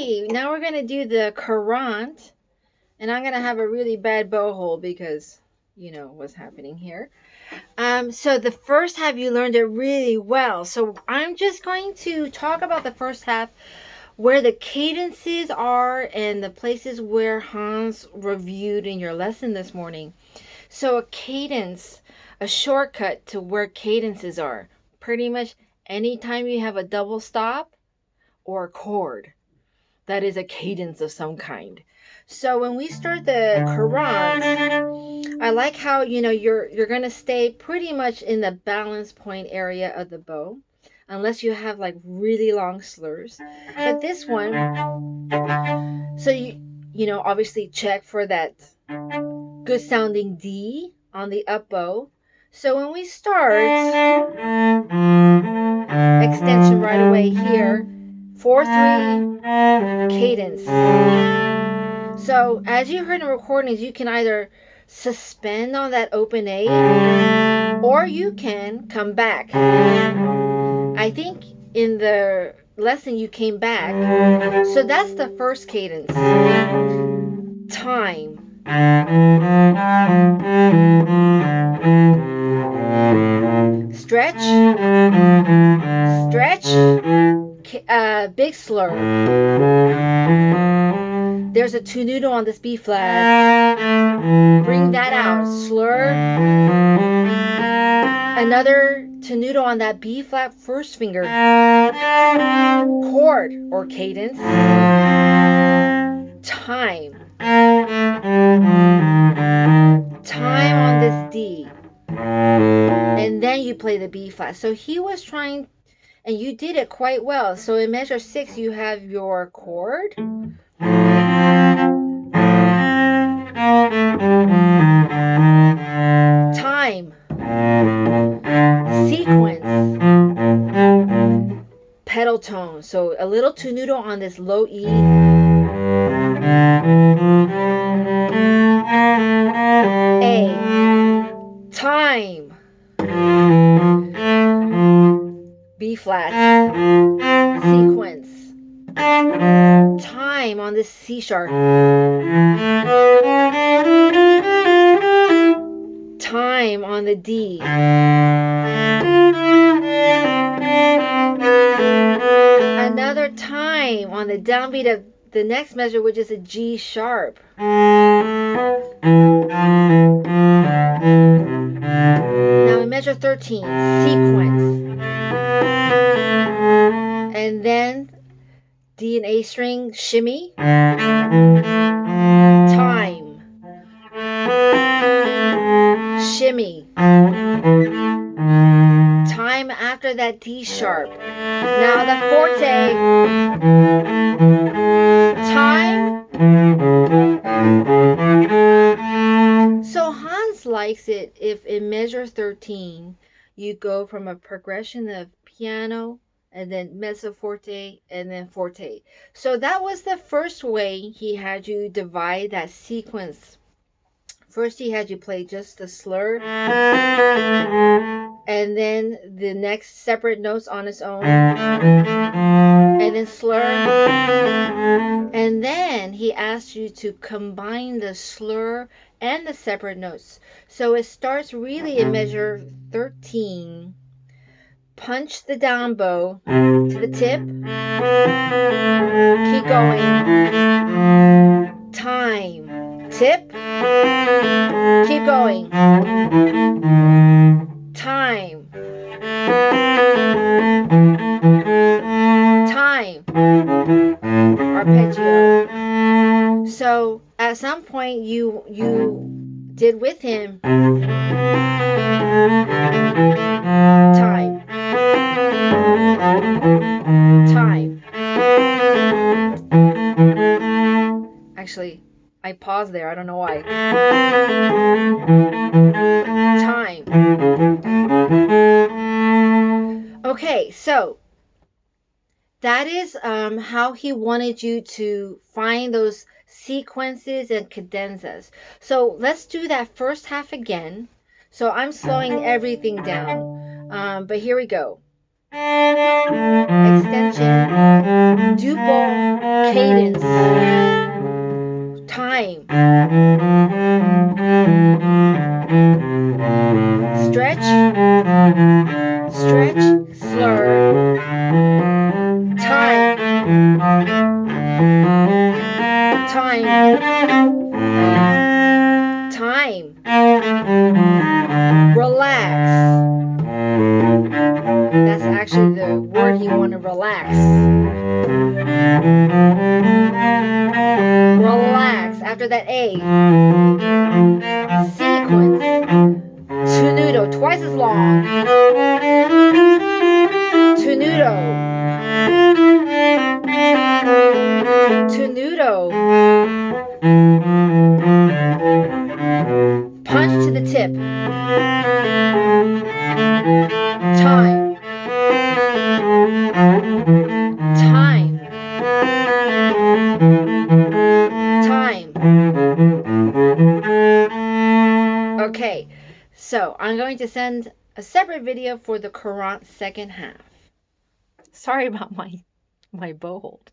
Okay, now we're going to do the Courante. And I'm going to have a really bad bow hole because you know what's happening here. So the first half you learned it really well. So I'm just going to talk about the first half, where the cadences are and the places where Hans reviewed in your lesson this morning. So a cadence, a shortcut to where cadences are. Pretty much anytime you have a double stop or a chord, that is a cadence of some kind. So when we start the Courante, I like how, you know, you're going to stay pretty much in the balance point area of the bow, unless you have like really long slurs. But this one, so you know, obviously check for that good sounding D on the up bow. So when we start, extension right away here, 4/3 cadence. So as you heard in recordings, you can either suspend on that open A or you can come back. I think in the lesson you came back. So that's the first cadence. Time. Stretch. Stretch. Big slur. There's a tenuto on this B flat. Bring that out. Slur. Another tenuto on that B flat first finger. Chord or cadence. Time. Time on this D. And then you play the B flat. So he was trying, and you did it quite well. So in measure 6, you have your chord. Time. Sequence. Pedal tone. So a little tenuto on this low E. A. Time. B flat. Sequence. Time on this C sharp. Time on the D. Another time on the downbeat of the next measure, which is a G sharp. Now in measure 13, sequence. And then D and A string, shimmy. Time. Shimmy. Time after that D sharp. Now the forte. Time. So Hans likes it if in measure 13 you go from a progression of piano and then mezzo forte and then forte. So that was the first way he had you divide that sequence. First he had you play just the slur and then the next separate notes on its own and then slur, and then he asked you to combine the slur and the separate notes. So it starts really in measure 13. Punch the down bow to the tip. Keep going. Time. Tip. Keep going. Time. Time. Arpeggio. So at some point you did with him. Time. Time. Actually, I paused there. I don't know why. Time. Okay, so that is how he wanted you to find those sequences and cadences. So let's do that first half again. So I'm slowing everything down. But here we go. Extension, double, cadence, time, stretch, stretch, slur, time, time, time, relax. That's actually the word you want to relax. Relax. After that A. Sequence. Tenuto. Twice as long. Tenuto. Tenuto. Punch to the tip. Time. Time. Time. Okay, so I'm going to send a separate video for the Courante second half. Sorry about my bow hold.